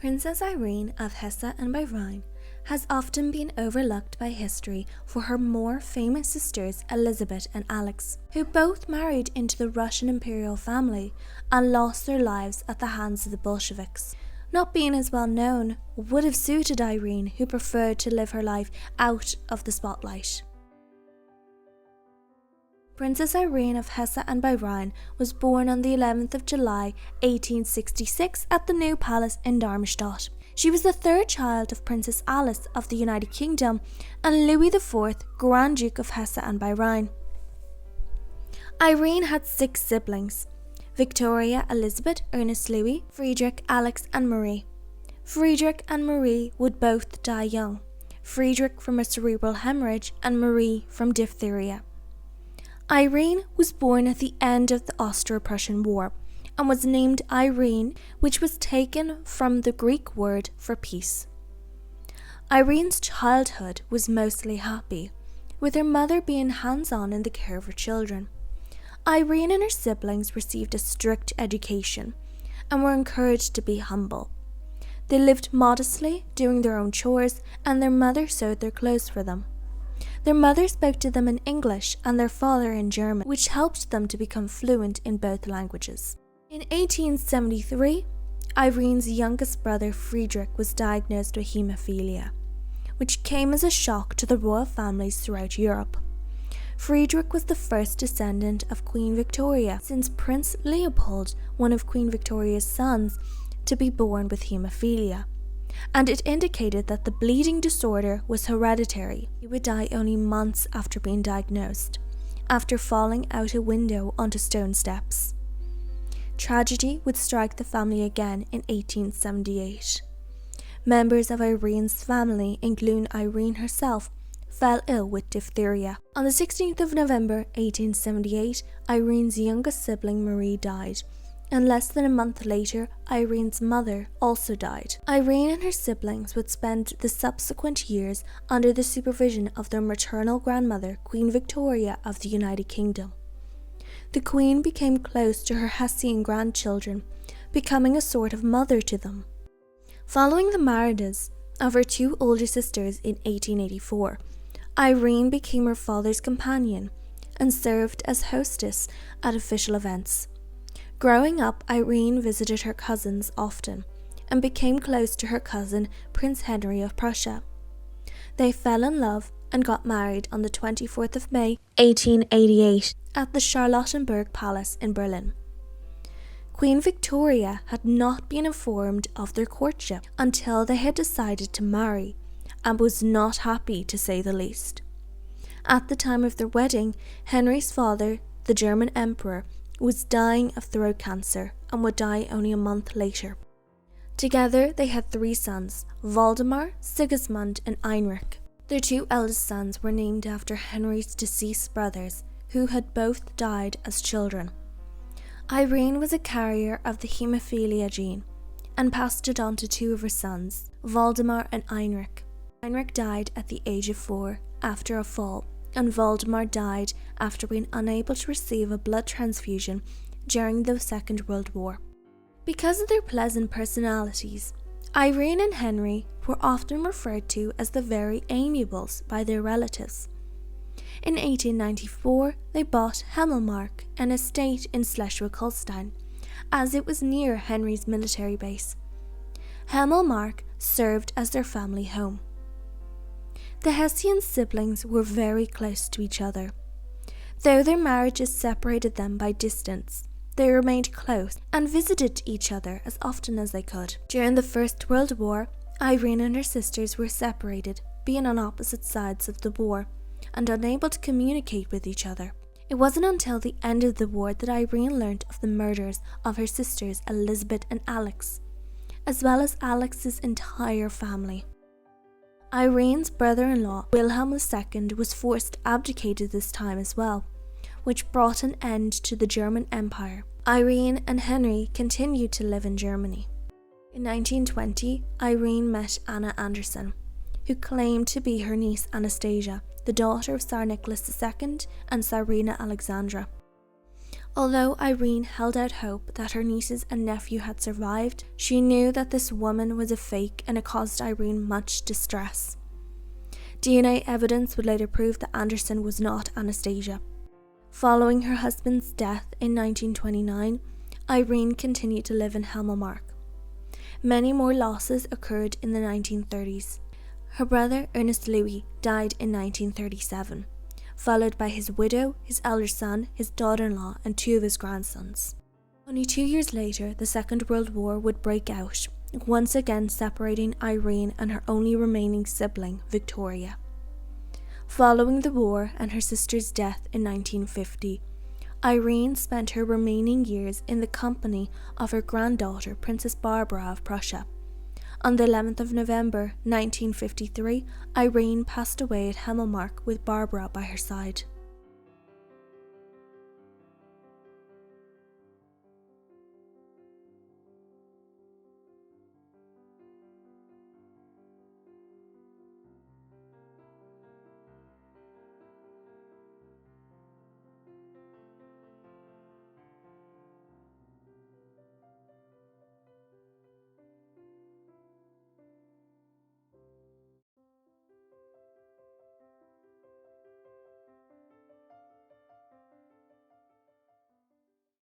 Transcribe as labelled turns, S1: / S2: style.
S1: Princess Irene of Hesse and by Rhine has often been overlooked by history for her more famous sisters Elizabeth and Alix, who both married into the Russian Imperial Family and lost their lives at the hands of the Bolsheviks. Not being as well known would have suited Irene, who preferred to live her life out of the spotlight. Princess Irene of Hesse and by Rhine was born on the 11th of July 1866 at the New Palace in Darmstadt. She was the third child of Princess Alice of the United Kingdom and Louis IV, Grand Duke of Hesse and by Rhine. Irene had 6 siblings: Victoria, Elizabeth, Ernest Louis, Friedrich, Alix and Marie. Friedrich and Marie would both die young, Friedrich from a cerebral hemorrhage and Marie from diphtheria. Irene was born at the end of the Austro-Prussian War and was named Irene, which was taken from the Greek word for peace. Irene's childhood was mostly happy, with her mother being hands-on in the care of her children. Irene and her siblings received a strict education and were encouraged to be humble. They lived modestly, doing their own chores, and their mother sewed their clothes for them. Their mother spoke to them in English and their father in German, which helped them to become fluent in both languages. In 1873, Irene's youngest brother Friedrich was diagnosed with haemophilia, which came as a shock to the royal families throughout Europe. Friedrich was the first descendant of Queen Victoria, since Prince Leopold, one of Queen Victoria's sons, to be born with haemophilia, and it indicated that the bleeding disorder was hereditary. He would die only months after being diagnosed, after falling out a window onto stone steps. Tragedy would strike the family again in 1878. Members of Irene's family, including Irene herself, fell ill with diphtheria. On the 16th of November 1878, Irene's youngest sibling Marie died, and less than a month later, Irene's mother also died. Irene and her siblings would spend the subsequent years under the supervision of their maternal grandmother, Queen Victoria of the United Kingdom. The Queen became close to her Hessian grandchildren, becoming a sort of mother to them. Following the marriages of her 2 older sisters in 1884, Irene became her father's companion and served as hostess at official events. Growing up, Irene visited her cousins often and became close to her cousin, Prince Henry of Prussia. They fell in love and got married on the 24th of May, 1888, at the Charlottenburg Palace in Berlin. Queen Victoria had not been informed of their courtship until they had decided to marry, and was not happy, to say the least. At the time of their wedding, Henry's father, the German Emperor, was dying of throat cancer and would die only a month later. Together they had 3 sons, Waldemar, Sigismund and Heinrich. Their 2 eldest sons were named after Henry's deceased brothers, who had both died as children. Irene was a carrier of the haemophilia gene and passed it on to 2 of her sons, Waldemar and Heinrich. Heinrich died at the age of 4 after a fall, and Waldemar died after being unable to receive a blood transfusion during the Second World War. Because of their pleasant personalities, Irene and Henry were often referred to as the very amiables by their relatives. In 1894, they bought Hemmelmark, an estate in Schleswig-Holstein, as it was near Henry's military base. Hemmelmark served as their family home. The Hessian siblings were very close to each other. Though their marriages separated them by distance, they remained close and visited each other as often as they could. During the First World War, Irene and her sisters were separated, being on opposite sides of the war, and unable to communicate with each other. It wasn't until the end of the war that Irene learnt of the murders of her sisters Elizabeth and Alix, as well as Alix's entire family. Irene's brother-in-law, Wilhelm II, was forced to abdicate at this time as well, which brought an end to the German Empire. Irene and Henry continued to live in Germany. In 1920, Irene met Anna Anderson, who claimed to be her niece Anastasia, the daughter of Tsar Nicholas II and Tsarina Alexandra. Although Irene held out hope that her nieces and nephew had survived, she knew that this woman was a fake, and it caused Irene much distress. DNA evidence would later prove that Anderson was not Anastasia. Following her husband's death in 1929, Irene continued to live in Hemmelmark. Many more losses occurred in the 1930s. Her brother Ernest Louis died in 1937, followed by his widow, his elder son, his daughter-in-law, and 2 of his grandsons. Only 2 years later, the Second World War would break out, once again separating Irene and her only remaining sibling, Victoria. Following the war and her sister's death in 1950, Irene spent her remaining years in the company of her granddaughter, Princess Barbara of Prussia. On the 11th of November 1953, Irene passed away at Hemmelmark with Barbara by her side.